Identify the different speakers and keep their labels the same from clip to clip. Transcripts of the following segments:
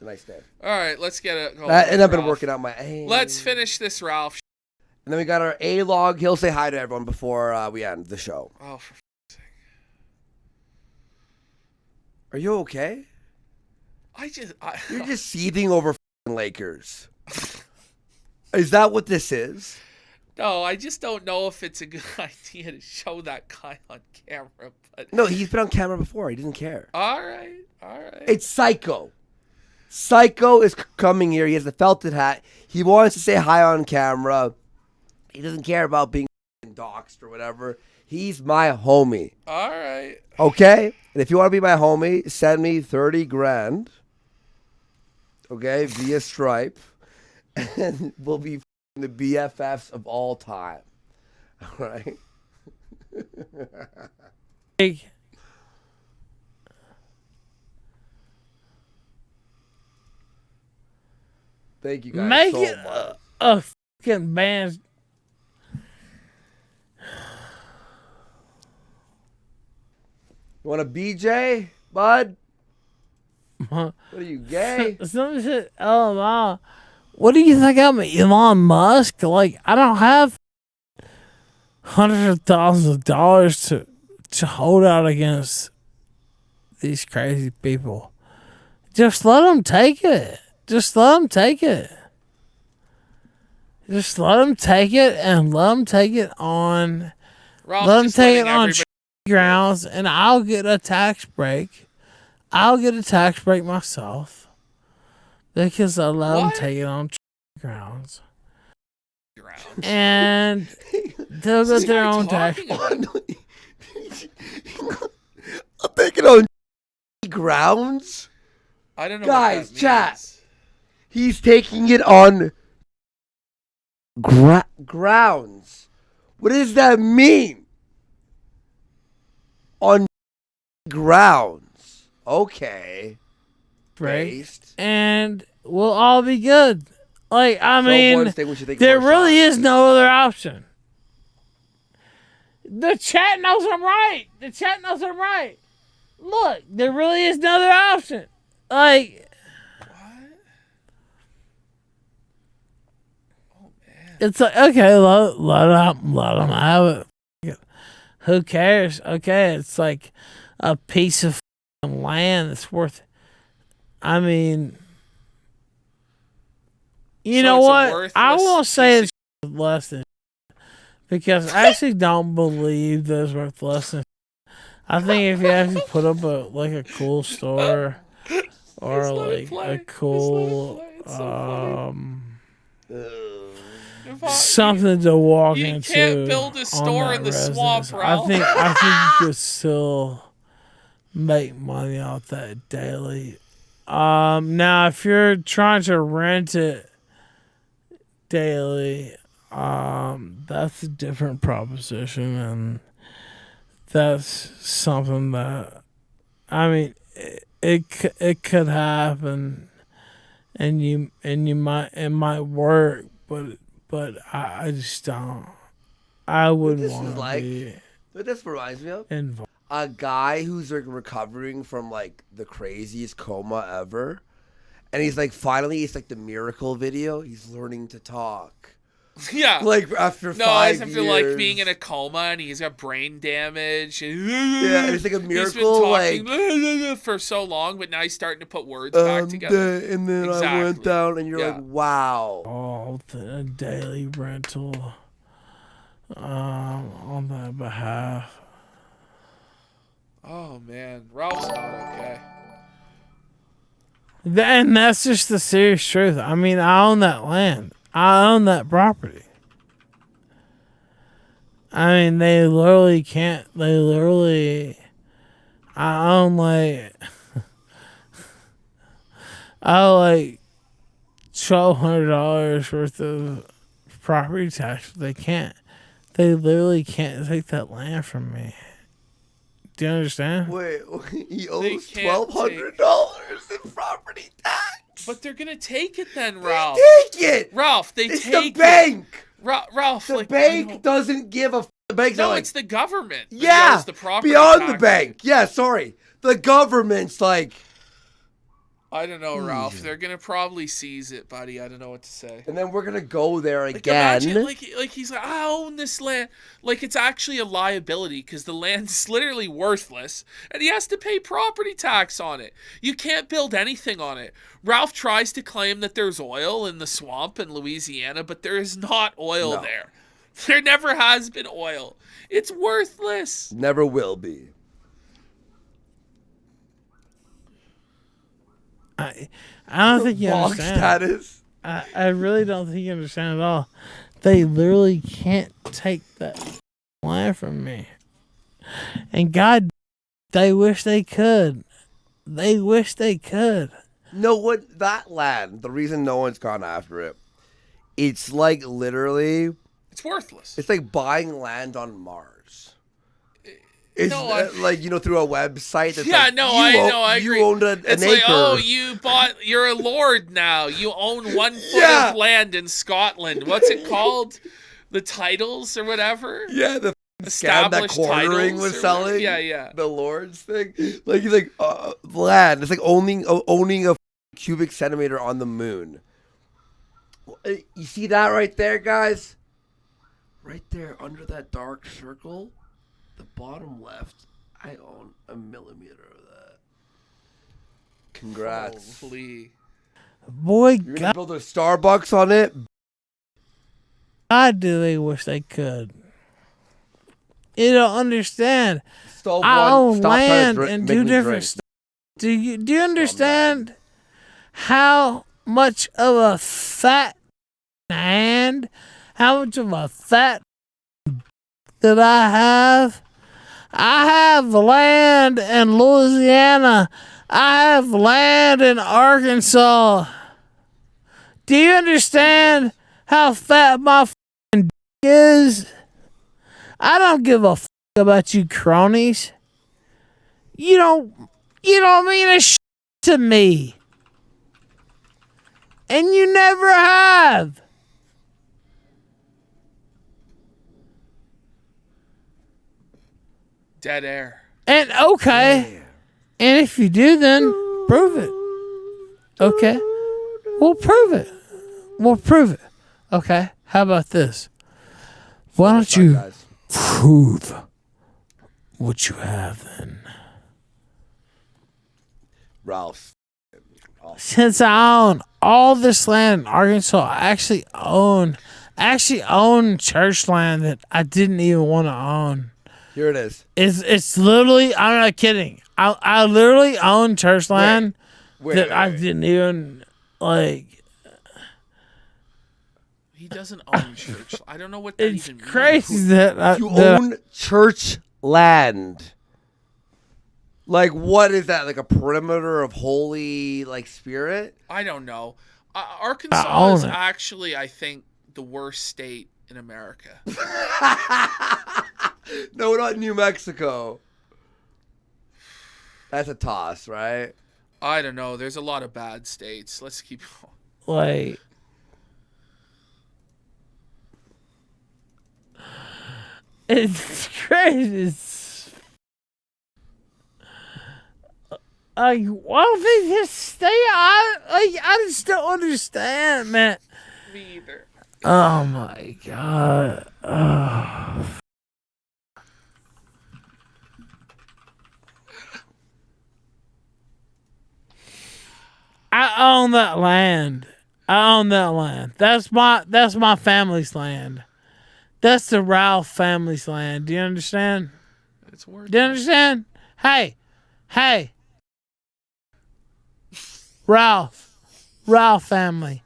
Speaker 1: a nice day.
Speaker 2: All right, let's get it.
Speaker 1: And I've been working out my.
Speaker 2: Let's finish this, Ralph.
Speaker 1: And then we got our A-log. He'll say hi to everyone before we end the show.
Speaker 2: Oh, for sake.
Speaker 1: Are you okay? You're just seething over Lakers. Is that what this is?
Speaker 2: No, I just don't know if it's a good idea to show that guy on camera. But
Speaker 1: no, he's been on camera before. He didn't care.
Speaker 2: All right.
Speaker 1: It's Psycho. Psycho is coming here. He has the felted hat. He wants to say hi on camera. He doesn't care about being doxxed or whatever. He's my homie.
Speaker 2: All right.
Speaker 1: Okay? And if you want to be my homie, send me 30 grand. Okay? Via Stripe. And we'll be the BFFs of all time. All right? Thank you guys
Speaker 3: Make
Speaker 1: so
Speaker 3: it
Speaker 1: much.
Speaker 3: a fucking band.
Speaker 1: You want a BJ, bud? What are you, gay?
Speaker 3: Some shit. Oh, wow. What do you think I'm Elon Musk? Like, I don't have hundreds of thousands of dollars to hold out against these crazy people. Just let them take it. Just let them take it. Just let them take it and let them take it on.
Speaker 2: Ralph,
Speaker 3: let them take it on grounds, and I'll get a tax break. I'll get a tax break myself because I let them take it on grounds. And they'll get their own tax break.
Speaker 1: I'll take it on grounds.
Speaker 2: I don't know.
Speaker 1: Guys,
Speaker 2: what that
Speaker 1: chat.
Speaker 2: means.
Speaker 1: He's taking it on grounds. What does that mean? On grounds. Okay.
Speaker 3: Based. And we'll all be good. Like, I mean, there really is no other option. The chat knows I'm right. The chat knows I'm right. Look, there really is no other option. Like, it's like, okay, let them have it. Who cares? Okay, it's like a piece of land that's worth. I mean, you know what? I won't say it's less than because I actually don't believe that it's worth less than. I think if you actually put up a cool store or like a cool something to walk into.
Speaker 2: You can't build a store in the swamp, Ralph.
Speaker 3: I think you could still make money off that daily. Now if you're trying to rent it daily, that's a different proposition, and that's something that I mean it could happen, and it might work, but I just don't. I wouldn't want to be.
Speaker 1: What this reminds me of?
Speaker 3: Involved.
Speaker 1: A guy who's like recovering from like the craziest coma ever, and he's like finally it's like the miracle video. He's learning to talk.
Speaker 2: Yeah.
Speaker 1: Like after 5 years.
Speaker 2: After like being in a coma and he's got brain damage.
Speaker 1: Yeah, it's like a miracle.
Speaker 2: He's been talking like for so long, but now he's starting to put words back together.
Speaker 1: And then I went down, and you're like, wow.
Speaker 3: Oh, the daily rental. On that behalf.
Speaker 2: Oh man, Ralph's not okay.
Speaker 3: And that's just the serious truth. I mean, I own that land. I own that property. I mean, they literally can't. They literally. I own like. I owe like $1,200 worth of property tax. But they can't. They literally can't take that land from me. Do you understand?
Speaker 1: Wait, he owes $1,200 in property tax.
Speaker 2: But they're gonna take it then, Ralph.
Speaker 1: They take it,
Speaker 2: Ralph.
Speaker 1: It's the bank.
Speaker 2: Ralph,
Speaker 1: the bank doesn't give a. The bank's
Speaker 2: no,
Speaker 1: like,
Speaker 2: it's the government.
Speaker 1: Yeah,
Speaker 2: the property
Speaker 1: beyond
Speaker 2: tax.
Speaker 1: the bank. Yeah, sorry, the government's like,
Speaker 2: I don't know, Ralph. They're gonna probably seize it, buddy. I don't know what to say.
Speaker 1: And then we're gonna go there
Speaker 2: Like,
Speaker 1: again.
Speaker 2: imagine, like he's like, I own this land. Like, it's actually a liability because the land's literally worthless, and he has to pay property tax on it. You can't build anything on it. Ralph tries to claim that there's oil in the swamp in Louisiana, but there is not oil there. There never has been oil. It's worthless.
Speaker 1: Never will be.
Speaker 3: I don't think you
Speaker 1: Bog
Speaker 3: understand.
Speaker 1: status.
Speaker 3: I really don't think you understand at all. They literally can't take that land from me. And God, they wish they could. They wish they could.
Speaker 1: No, what that land? The reason no one's gone after it. It's like literally.
Speaker 2: It's worthless.
Speaker 1: It's like buying land on Mars. It's
Speaker 2: No,
Speaker 1: like, through a website. That's
Speaker 2: Yeah,
Speaker 1: like,
Speaker 2: no, I agree.
Speaker 1: You owned an
Speaker 2: It's
Speaker 1: acre.
Speaker 2: like, oh, you're a lord now. You own 1 foot
Speaker 1: Yeah.
Speaker 2: of land in Scotland. What's it called? The titles or whatever?
Speaker 1: Yeah, the scam that
Speaker 2: Established
Speaker 1: cornering
Speaker 2: titles
Speaker 1: was
Speaker 2: or
Speaker 1: selling.
Speaker 2: whatever. Yeah.
Speaker 1: The Lord's thing. Like, he's like, land. It's like owning a cubic centimeter on the moon. You see that right there, guys? Right there under that dark circle, the bottom left, I own a millimeter of that. Congrats.
Speaker 2: Holy.
Speaker 3: Boy,
Speaker 1: You're gonna
Speaker 3: God,
Speaker 1: build a Starbucks on it?
Speaker 3: God, do they wish they could. You don't understand.
Speaker 1: Stove
Speaker 3: I
Speaker 1: one.
Speaker 3: own
Speaker 1: Stop trying to
Speaker 3: land
Speaker 1: drink,
Speaker 3: in
Speaker 1: make
Speaker 3: 2
Speaker 1: me
Speaker 3: different
Speaker 1: drink.
Speaker 3: states. Do you understand how much of a fat hand, how much of a fat that I have? I have land in Louisiana. I have land in Arkansas. Do you understand how fat my f***ing is? I don't give a f*** about you cronies. You don't mean a shit to me. And you never have.
Speaker 2: Dead air.
Speaker 3: And okay. And if you do, then prove it. Okay. We'll prove it. We'll prove it. Okay. How about this? Why don't you
Speaker 1: Guys.
Speaker 3: prove what you have then?
Speaker 1: Ralph.
Speaker 3: Since I own all this land in Arkansas, I actually own church land that I didn't even want to own.
Speaker 1: Here it is.
Speaker 3: It's literally, I'm not kidding. I literally own church land
Speaker 1: Wait,
Speaker 3: I didn't even like.
Speaker 2: He doesn't own church. I don't know what that
Speaker 3: It's
Speaker 2: even
Speaker 3: crazy
Speaker 2: means.
Speaker 3: that
Speaker 1: You own church land. Like, what is that? Like a perimeter of holy, like, spirit?
Speaker 2: I don't know.
Speaker 3: I
Speaker 2: Arkansas
Speaker 3: own
Speaker 2: is
Speaker 3: it.
Speaker 2: actually, I think, the worst state in America.
Speaker 1: No, not New Mexico. That's a toss, right?
Speaker 2: I don't know. There's a lot of bad states. Let's keep going.
Speaker 3: like. It's crazy. Why don't they just stay? I just don't understand, man.
Speaker 2: Me either.
Speaker 3: Oh my god. Oh. I own that land. I own that land. That's my family's land. That's the Ralph family's land. Do you understand?
Speaker 2: It's worth
Speaker 3: Do you
Speaker 2: it.
Speaker 3: understand? Hey. Ralph family.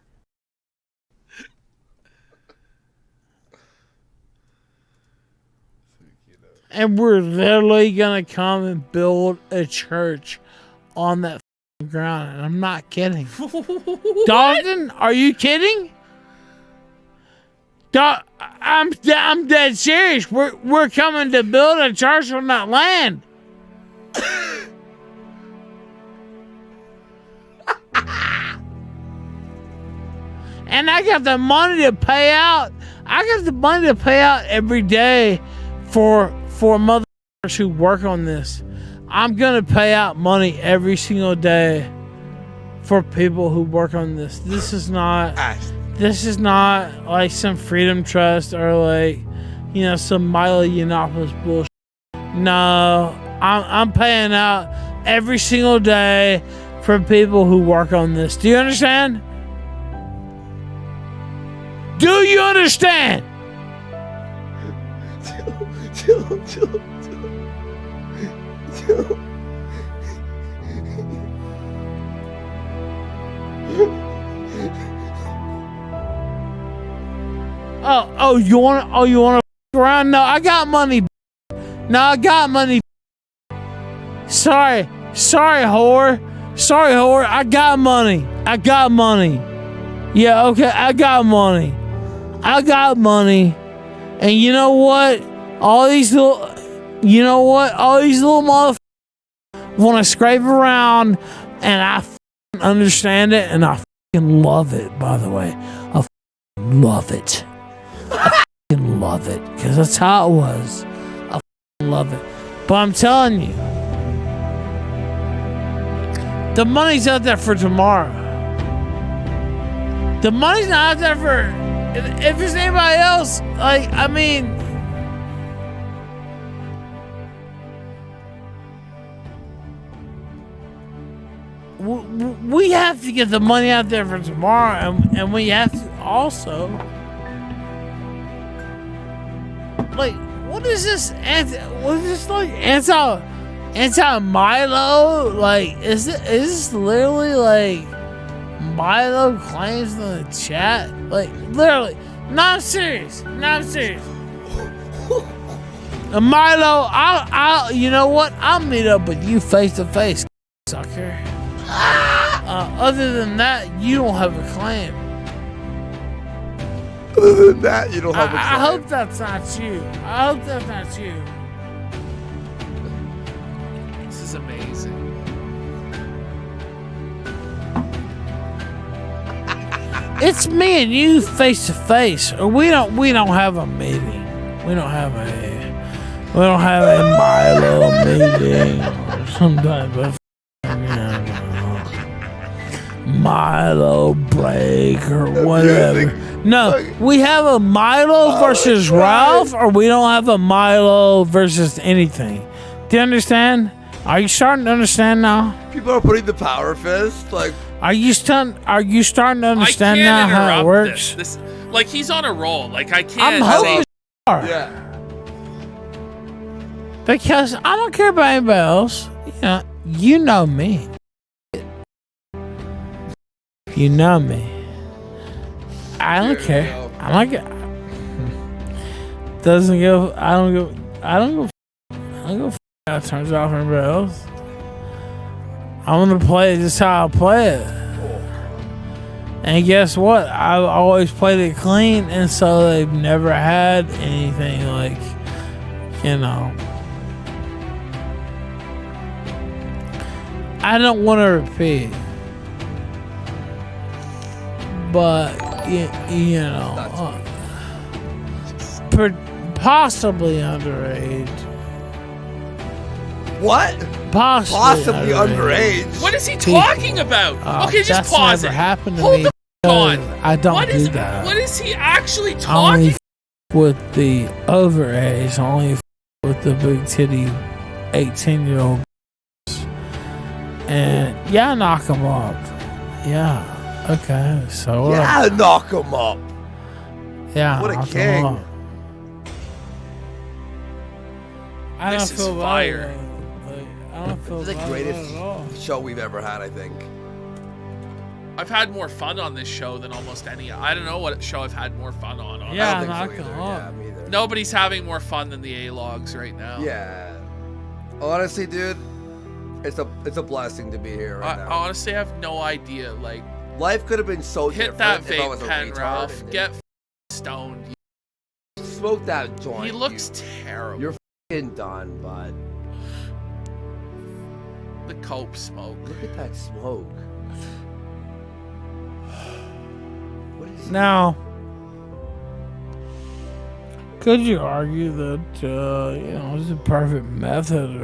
Speaker 3: And we're literally gonna come and build a church on that ground, and I'm not kidding. Dalton, are you kidding? I'm dead serious. We're coming to build a church on that land. And I got the money to pay out. I got the money to pay out every day for motherfuckers who work on this. I'm gonna pay out money every single day for people who work on this. This is not like some Freedom Trust or like, you know, some Milo Yiannopoulos bullshit. No, I'm paying out every single day for people who work on this. Do you understand? Do you understand?
Speaker 1: Chill.
Speaker 3: You wanna f around? No, I got money. No, I got money. Sorry, whore. I got money. Yeah, okay, I got money. And you know what? All these little motherfuckers want to scrape around, and I understand it, and I love it, by the way. I love it. Love it, because that's how it was. I love it. But I'm telling you, the money's out there for tomorrow. The money's not out there for if it's anybody else. Like, I mean, we have to get the money out there for tomorrow, and we have to also, like, what is this like anti Milo? Like, is this literally like Milo claims in the chat? Like, literally, no, I'm serious. Milo, I'll you know what? I'll meet up with you face to face, sucker. Other than that, you don't have a claim.
Speaker 1: Other than that, you don't have a claim.
Speaker 3: I hope that's not you.
Speaker 2: This is amazing.
Speaker 3: It's me and you face to face, or we don't have a meeting. We don't have a Milo meeting or some type of Milo break or whatever. No, we have a Milo versus Ralph, or we don't have a Milo versus anything. Do you understand? Are you starting to understand now?
Speaker 1: People are putting the power fist, like.
Speaker 3: Are you starting to understand now how it works?
Speaker 2: This, like, he's on a roll. Like, I can't.
Speaker 3: I'm hoping you are.
Speaker 1: Yeah.
Speaker 3: Because I don't care about anybody else. You know me. You know me. I don't care. I'm like, doesn't go. I don't go. How it turns out for everybody else. I'm gonna play it just how I play it. And guess what? I've always played it clean, and so they've never had anything like, I don't want to repeat, but possibly underage.
Speaker 1: What?
Speaker 3: Possibly
Speaker 1: underage.
Speaker 2: What is he talking about? Okay, just pause it.
Speaker 3: That's never happened to
Speaker 2: Hold
Speaker 3: me.
Speaker 2: the on.
Speaker 3: I don't do that.
Speaker 2: What is he actually
Speaker 3: Only
Speaker 2: talking?
Speaker 3: With the overage, only with the big titty 18-year-old. And yeah, knock him up. Yeah. Okay. So
Speaker 1: yeah, knock him up.
Speaker 3: Yeah.
Speaker 1: What a king.
Speaker 3: I don't
Speaker 2: This is
Speaker 3: feel
Speaker 2: fire.
Speaker 3: bad. I don't feel
Speaker 1: This is the
Speaker 3: bad
Speaker 1: greatest
Speaker 3: at all.
Speaker 1: show we've ever had, I think.
Speaker 2: I've had more fun on this show than almost any. I don't know what show I've had more fun on.
Speaker 3: Yeah,
Speaker 1: I don't
Speaker 3: knock
Speaker 1: think so
Speaker 3: him
Speaker 1: either.
Speaker 3: up.
Speaker 1: Yeah, me either.
Speaker 2: Nobody's having more fun than the A-Logs right now.
Speaker 1: Yeah. Honestly, dude, it's a blessing to be here right
Speaker 2: I
Speaker 1: now.
Speaker 2: honestly have no idea. Like,
Speaker 1: Life could have been so
Speaker 2: hit
Speaker 1: different
Speaker 2: that
Speaker 1: if I was
Speaker 2: vape
Speaker 1: a
Speaker 2: pen,
Speaker 1: retard
Speaker 2: Ralph.
Speaker 1: and
Speaker 2: Get stoned.
Speaker 1: smoke that joint.
Speaker 2: He looks terrible.
Speaker 1: You're f***ing done, bud.
Speaker 2: The cope smoke.
Speaker 1: Look at that smoke. What is
Speaker 3: Now, could you argue that it's a perfect method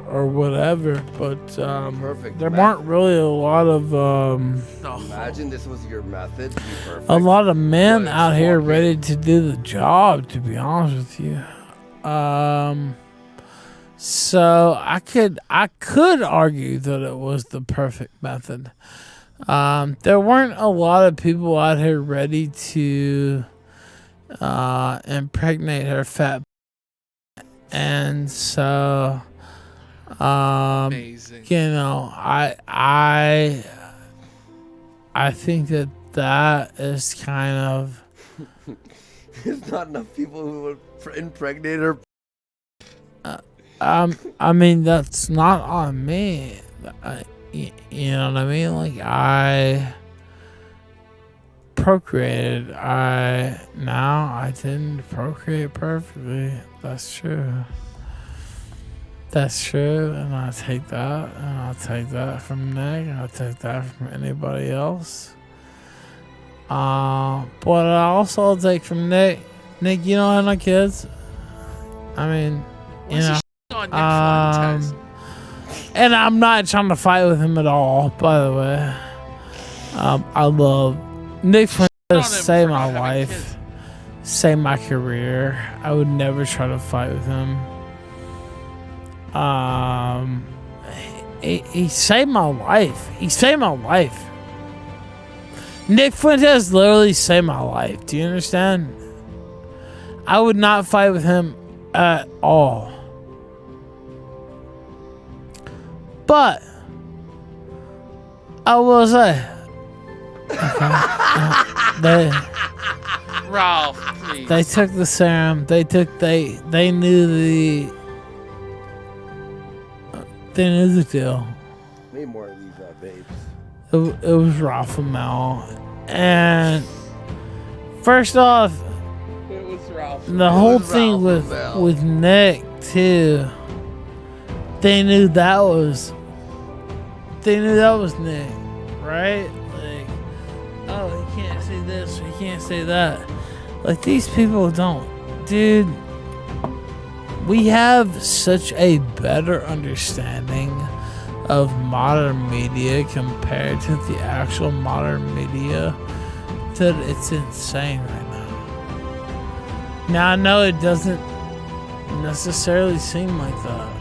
Speaker 3: or whatever, but
Speaker 1: Perfect
Speaker 3: there
Speaker 1: method.
Speaker 3: weren't really a lot of
Speaker 2: No.
Speaker 1: Imagine this was your method. To be perfect.
Speaker 3: a lot of men
Speaker 1: But it's
Speaker 3: out here
Speaker 1: fucking-
Speaker 3: ready to do the job, to be honest with you. So I could argue that it was the perfect method. There weren't a lot of people out here ready to impregnate her fat, and so
Speaker 2: Amazing.
Speaker 3: I think that is kind of
Speaker 1: There's not enough people who would impregnate her.
Speaker 3: I mean, that's not on me. You know what I mean? Like, I procreated. I didn't procreate perfectly. That's true. That's true, and I take that, and I'll take that from Nick, and I'll take that from anybody else. But I also take from Nick. Nick, you don't have no kids. I mean, you
Speaker 2: What's
Speaker 3: know.
Speaker 2: he on Nick Fuentes?
Speaker 3: And I'm not trying to fight with him at all, by the way. I love Nick
Speaker 2: on him
Speaker 3: Fuentes, saved
Speaker 2: for
Speaker 3: my
Speaker 2: not having
Speaker 3: life,
Speaker 2: kids.
Speaker 3: saved my career. I would never try to fight with him. He saved my life. He saved my life. Nick Fuentes literally saved my life. Do you understand? I would not fight with him at all. But I will say,
Speaker 2: Ralph, please.
Speaker 3: they took the serum. They knew the deal.
Speaker 1: Maybe more of these babes.
Speaker 3: It was Ralph and Mel, and first off,
Speaker 2: It was Ralph.
Speaker 3: the whole
Speaker 1: was
Speaker 3: thing
Speaker 1: Ralph and Mel.
Speaker 3: with Nick too. They knew that was Nick, right? Like, oh, he can't say this, or he can't say that. Like, these people don't, dude. We have such a better understanding of modern media compared to the actual modern media that it's insane right now. Now, I know it doesn't necessarily seem like that.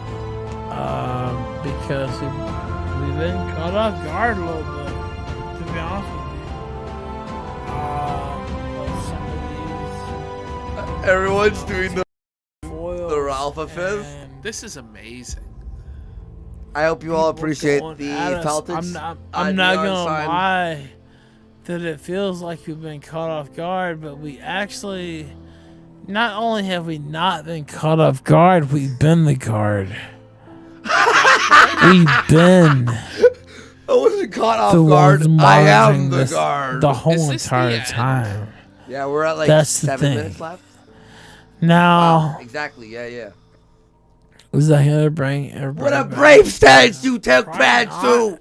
Speaker 3: Because we've been caught off guard a little bit, to be honest with you. Some of
Speaker 1: Everyone's doing
Speaker 3: these foils
Speaker 1: the Ralph affair?
Speaker 3: and
Speaker 2: This is amazing.
Speaker 1: I hope you all
Speaker 3: people
Speaker 1: appreciate
Speaker 3: going
Speaker 1: the
Speaker 3: at us.
Speaker 1: feltings.
Speaker 3: I'm not
Speaker 1: neon
Speaker 3: gonna
Speaker 1: sign.
Speaker 3: lie that it feels like we've been caught off guard, but we actually, not only have we not been caught off guard, we've been the guard. We've been
Speaker 1: I wasn't caught off
Speaker 3: the
Speaker 1: guard.
Speaker 3: ones
Speaker 1: I am
Speaker 3: monitoring
Speaker 1: the
Speaker 3: this
Speaker 1: guard.
Speaker 3: the whole
Speaker 2: Is this the
Speaker 3: entire
Speaker 2: end?
Speaker 3: time.
Speaker 1: Yeah, we're at like
Speaker 3: That's the
Speaker 1: 7
Speaker 3: thing.
Speaker 1: minutes left.
Speaker 3: Now,
Speaker 1: Exactly. Yeah.
Speaker 3: was I gonna bring everybody
Speaker 1: What a
Speaker 3: back?
Speaker 1: brave stance you took,
Speaker 3: Probably
Speaker 1: Brad
Speaker 3: not.
Speaker 1: Sue.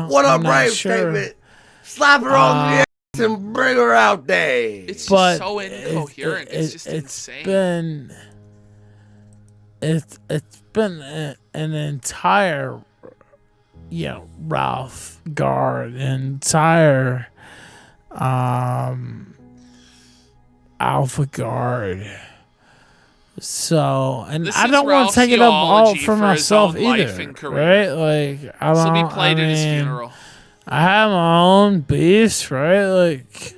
Speaker 1: What a
Speaker 3: I'm not
Speaker 1: brave
Speaker 3: sure.
Speaker 1: statement. Slap her on the ass and bring her out there.
Speaker 2: It's
Speaker 3: But
Speaker 2: just so incoherent. It's just insane.
Speaker 3: It's been an entire, Ralph guard, entire Alpha guard. So, and
Speaker 2: This
Speaker 3: I
Speaker 2: is
Speaker 3: don't want
Speaker 2: Ralph's
Speaker 3: to take it up all
Speaker 2: eulogy
Speaker 3: for
Speaker 2: for his
Speaker 3: myself
Speaker 2: own life
Speaker 3: either,
Speaker 2: and career.
Speaker 3: right? Like, I
Speaker 2: This
Speaker 3: don't.
Speaker 2: will be played at his
Speaker 3: mean,
Speaker 2: funeral.
Speaker 3: I have my own beefs, right? Like,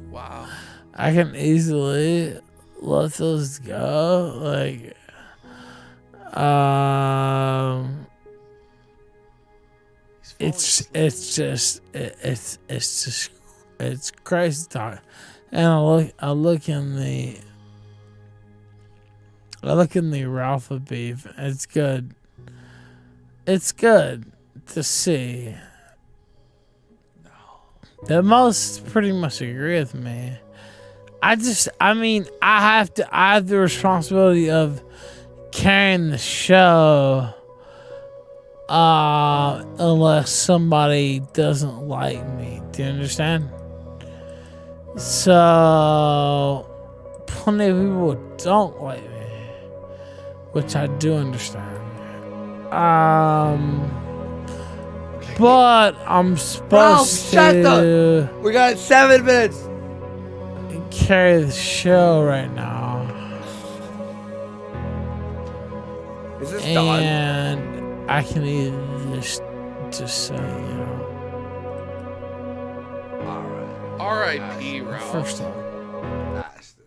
Speaker 2: Wow.
Speaker 3: I can easily let those go. Like,
Speaker 2: He's falling asleep.
Speaker 3: it's crazy talk. And I look in the Ralph beef. It's good. It's good to see. The most pretty much agree with me. I have the responsibility of carrying the show unless somebody doesn't like me. Do you understand? So, plenty of people don't like me, which I do understand. But I'm supposed to
Speaker 1: We got 7 minutes.
Speaker 3: carry the show right now.
Speaker 1: Is this done?
Speaker 3: And I can either just say,
Speaker 2: R.I.P. Ralph.
Speaker 3: first off,
Speaker 1: Bastard.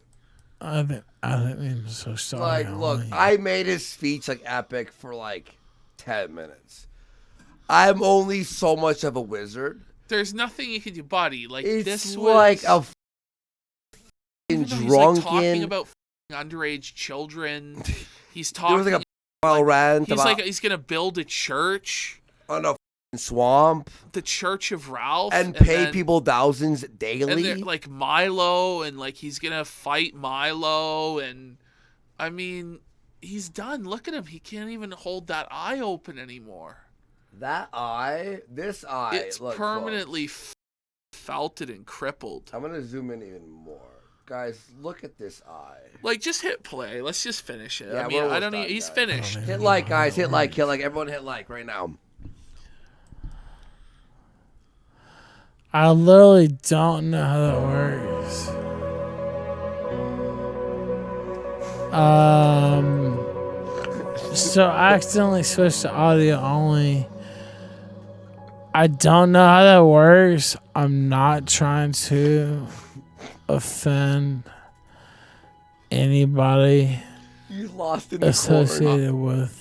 Speaker 3: I think I'm so sorry.
Speaker 1: Like, look,
Speaker 3: Ollie.
Speaker 1: I made his speech like epic for like 10 minutes. I'm only so much of a wizard.
Speaker 2: There's nothing you can do, buddy. Like
Speaker 1: It's
Speaker 2: this
Speaker 1: like
Speaker 2: was
Speaker 1: a
Speaker 2: even though he's,
Speaker 1: drunken.
Speaker 2: like, talking about underage children. He's
Speaker 1: There
Speaker 2: talking.
Speaker 1: was like a wild rant
Speaker 2: he's
Speaker 1: about
Speaker 2: like he's gonna build a church,
Speaker 1: on a swamp
Speaker 2: the Church of Ralph,
Speaker 1: and pay
Speaker 2: then-
Speaker 1: people thousands
Speaker 2: and
Speaker 1: daily.
Speaker 2: they're, like Milo, and like he's gonna fight Milo, and I mean he's done. Look at him; he can't even hold that eye open anymore.
Speaker 1: That eye, this eye,
Speaker 2: It's
Speaker 1: look,
Speaker 2: permanently felted and crippled.
Speaker 1: folks. I'm gonna zoom in even more, guys. Look at this eye.
Speaker 2: Like, just hit play. Let's just finish it.
Speaker 1: Yeah,
Speaker 2: I
Speaker 1: we're
Speaker 2: mean, I
Speaker 1: almost
Speaker 2: don't
Speaker 1: done,
Speaker 2: need. He's
Speaker 1: guys.
Speaker 2: finished.
Speaker 3: Oh,
Speaker 1: Hit like, guys. Hit like. Everyone hit like right now.
Speaker 3: I literally don't know how that works. So I accidentally switched to audio only. I don't know how that works. I'm not trying to offend anybody
Speaker 1: You lost in the corner.
Speaker 3: associated with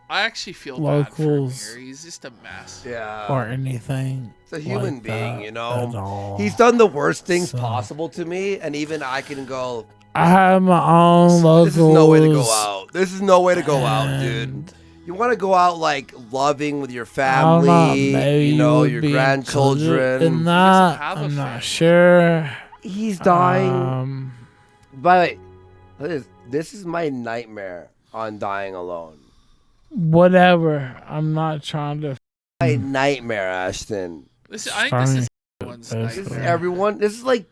Speaker 2: I actually feel
Speaker 3: Locals.
Speaker 2: bad for him here. He's just a mess.
Speaker 1: Yeah.
Speaker 3: or anything.
Speaker 1: It's a human
Speaker 3: like
Speaker 1: being,
Speaker 3: that
Speaker 1: you know.
Speaker 3: at all.
Speaker 1: He's done the worst things
Speaker 3: So-
Speaker 1: possible to me, and even I can go.
Speaker 3: I have my own locals.
Speaker 1: This is no way to go out. This is no way to go out, dude.
Speaker 3: and
Speaker 1: You want to go out like loving with your
Speaker 3: I don't know,
Speaker 1: family,
Speaker 3: maybe
Speaker 1: you know,
Speaker 3: would
Speaker 1: your
Speaker 3: be included
Speaker 1: grandchildren.
Speaker 3: in that,
Speaker 2: have a
Speaker 3: I'm
Speaker 2: family.
Speaker 3: not sure.
Speaker 1: He's dying.
Speaker 3: Um,
Speaker 1: By the way, this is my nightmare on dying alone.
Speaker 3: whatever. I'm not trying to.
Speaker 1: My nightmare, Ashton.
Speaker 2: This, I think this is
Speaker 3: Funny.
Speaker 2: everyone's
Speaker 3: This
Speaker 1: This is
Speaker 2: nightmare.
Speaker 1: everyone. This is like,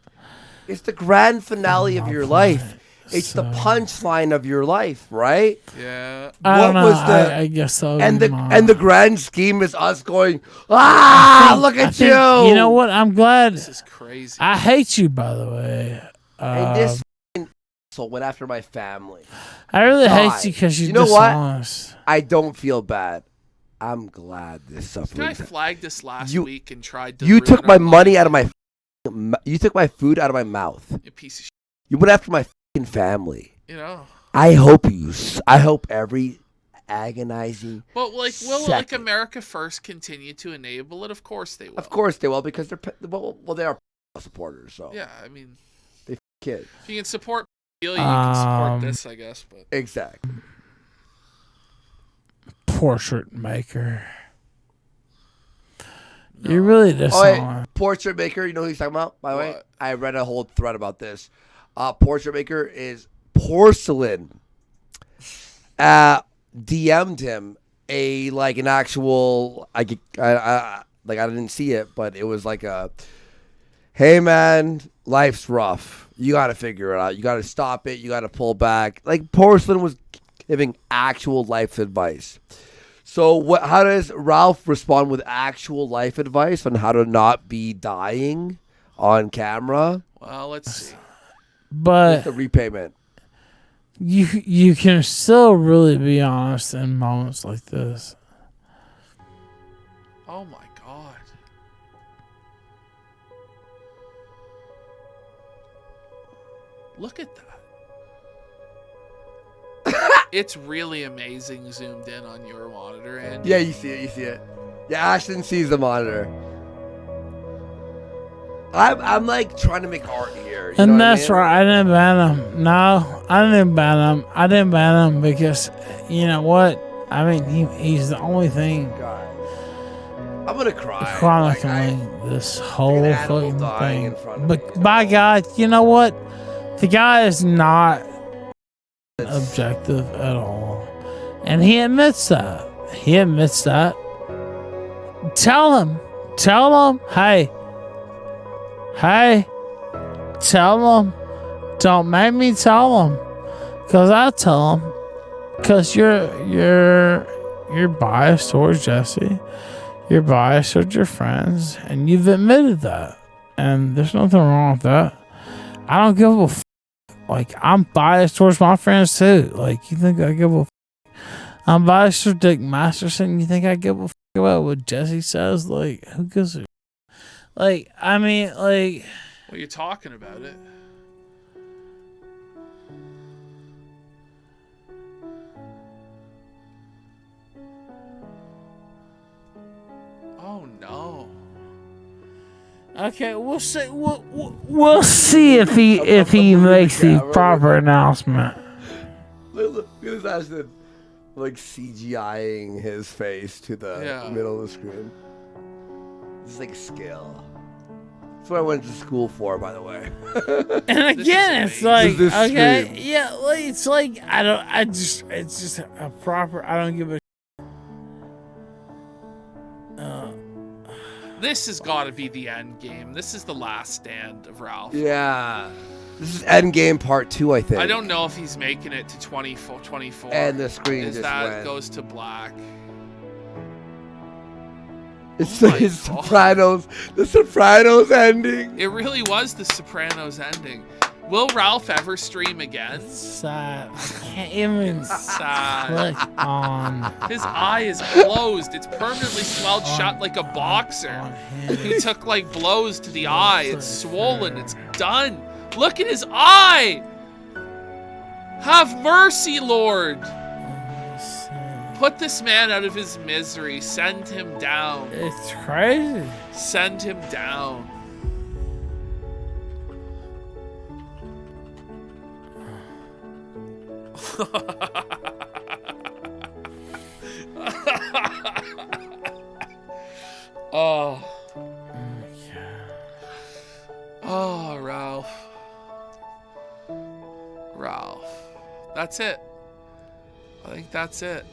Speaker 1: it's the grand finale of your life. It's the
Speaker 3: So-
Speaker 1: punchline of your life, right?
Speaker 2: Yeah.
Speaker 3: I don't
Speaker 1: What
Speaker 3: know.
Speaker 1: was the-
Speaker 3: I guess that would
Speaker 1: And
Speaker 3: be
Speaker 1: the
Speaker 3: mine.
Speaker 1: and the grand scheme is us going,
Speaker 3: I think-
Speaker 1: look
Speaker 3: I
Speaker 1: at
Speaker 3: think-
Speaker 1: you.
Speaker 3: You know what? I'm glad.
Speaker 2: This is crazy.
Speaker 3: I hate you, by the way.
Speaker 1: And this so went after my family.
Speaker 3: I really
Speaker 1: die.
Speaker 3: hate you because you're
Speaker 1: You know what?
Speaker 3: dishonest.
Speaker 1: I don't feel bad. I'm glad this
Speaker 2: This guy
Speaker 1: suffering.
Speaker 2: flagged us last
Speaker 1: You-
Speaker 2: week and tried to.
Speaker 1: You
Speaker 2: ruin
Speaker 1: took
Speaker 2: our
Speaker 1: my
Speaker 2: life.
Speaker 1: money out of my. You took my food out of my mouth.
Speaker 2: You piece of shit.
Speaker 1: You went after my fucking family.
Speaker 2: You know.
Speaker 1: I hope I hope every agonizing.
Speaker 2: But like, will like
Speaker 1: Second.
Speaker 2: America First continue to enable it? Of course they will.
Speaker 1: Of course they will because they're well they are supporters. So
Speaker 2: Yeah, I mean,
Speaker 1: kids.
Speaker 2: if you can support you can support
Speaker 3: Um,
Speaker 2: this, I guess. But
Speaker 1: Exactly.
Speaker 3: Portrait maker.
Speaker 2: no.
Speaker 3: You're really
Speaker 1: Oh,
Speaker 3: dishonest.
Speaker 1: wait, portrait maker. You know who he's talking about? By the way,
Speaker 2: What?
Speaker 1: I read a whole thread about this. Portrait maker is porcelain. DM'd him an actual I didn't see it, but it was like a, hey man, life's rough. You got to figure it out. You got to stop it. You got to pull back. Like porcelain was giving actual life advice. So how does Ralph respond with actual life advice on how to not be dying on camera?
Speaker 2: Well, let's see.
Speaker 3: But
Speaker 1: The repayment.
Speaker 3: you can still really be honest in moments like this.
Speaker 2: Oh my god. Look at that. It's really amazing zoomed in on your monitor, and
Speaker 1: Yeah, you see it. You see it. Yeah, Ashton sees the monitor. I'm like trying to make art here. You know
Speaker 3: And
Speaker 1: what
Speaker 3: that's
Speaker 1: I mean?
Speaker 3: right. I didn't ban him. No, I didn't ban him. I didn't ban him because, you know what? I mean, he's the only thing
Speaker 1: God. I'm gonna cry.
Speaker 3: chronicling this whole
Speaker 1: an animal
Speaker 3: fucking
Speaker 1: dying in
Speaker 3: thing.
Speaker 1: front of
Speaker 3: But
Speaker 1: me.
Speaker 3: by God, you know what? The guy is not objective at all. And he admits that. He admits that. Tell him, hey, tell them. Don't make me tell them. Because I tell them. Because you're biased towards Jesse. You're biased towards your friends. And you've admitted that. And there's nothing wrong with that. I don't give a f. Like, I'm biased towards my friends too. Like, you think I give a f? I'm biased towards Dick Masterson. You think I give a f about what Jesse says? Like, who gives a? Like, I mean, like.
Speaker 2: Well, you're talking about it. Oh no.
Speaker 3: Okay, we'll see. We'll see if he makes the proper announcement.
Speaker 1: Look at this Ashton, like CGIing his face to the middle of the screen. It's like skill. That's what I went to school for, by the way.
Speaker 3: And again, it's like, okay,
Speaker 1: stream.
Speaker 3: yeah, like, it's like it's just a proper. I don't give a.
Speaker 2: This has got to be the end game. This is the last stand of Ralph.
Speaker 1: Yeah. This is Endgame Part 2, I think.
Speaker 2: I don't know if he's making it to 24.
Speaker 1: And the screen
Speaker 2: Is
Speaker 1: just
Speaker 2: that
Speaker 1: went.
Speaker 2: goes to black.
Speaker 1: It's the Sopranos. The Sopranos ending.
Speaker 2: It really was the Sopranos ending. Will Ralph ever stream again?
Speaker 3: Sad. I can't even
Speaker 2: Sad.
Speaker 3: click on.
Speaker 2: His eye is closed. It's permanently swelled shut like a boxer. He took like blows to the eye. It's swollen. It's done. Look at his eye. Have mercy, Lord. Put this man out of his misery. Send him down.
Speaker 3: It's crazy.
Speaker 2: Send him down. Oh. Oh, Ralph. Ralph. That's it. I think that's it.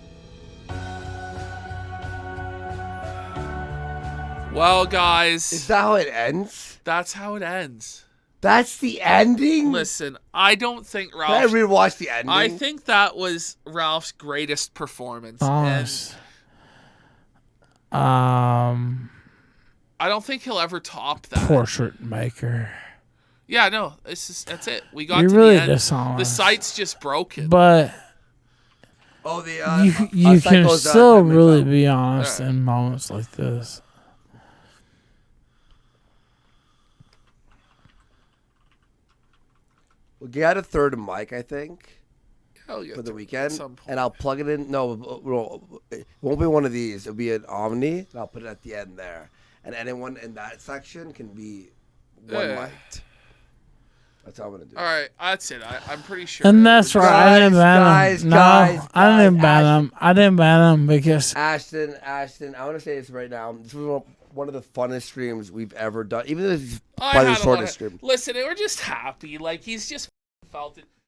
Speaker 2: Well, guys.
Speaker 1: Is that how it ends?
Speaker 2: That's how it ends.
Speaker 1: That's the ending?
Speaker 2: Listen, I don't think
Speaker 1: Can I
Speaker 2: Ralph...
Speaker 1: rewatch the ending?
Speaker 2: I think that was Ralph's greatest performance.
Speaker 3: Honest.
Speaker 2: And I don't think he'll ever top that.
Speaker 3: Portrait maker.
Speaker 2: Yeah, no, that's it. We got
Speaker 3: You're
Speaker 2: to
Speaker 3: really
Speaker 2: the end.
Speaker 3: dishonest.
Speaker 2: The site's just broken.
Speaker 3: But
Speaker 1: Oh, the
Speaker 3: you can
Speaker 1: Psycho's,
Speaker 3: still
Speaker 1: Demon
Speaker 3: really
Speaker 1: Film.
Speaker 3: be honest in moments like this.
Speaker 1: We'll get a third mic, I think,
Speaker 2: Hell yeah,
Speaker 1: for the
Speaker 2: at
Speaker 1: weekend,
Speaker 2: some point.
Speaker 1: and I'll plug it in. No, it won't be one of these. It'll be an Omni, and I'll put it at the end there. And anyone in that section can be one mic'd. That's how I'm gonna do it.
Speaker 2: All right, that's it. I'm pretty sure.
Speaker 3: And that's right. I didn't ban him. No, I didn't ban
Speaker 1: Ashton.
Speaker 3: him. I didn't ban him because
Speaker 1: Ashton, I want to say this right now. This was one of the funnest streams we've ever done. Even though it's
Speaker 2: I
Speaker 1: probably
Speaker 2: had
Speaker 1: the
Speaker 2: a lot
Speaker 1: shortest
Speaker 2: of-
Speaker 1: stream.
Speaker 2: Listen, we're just happy. Like, he's just felt it.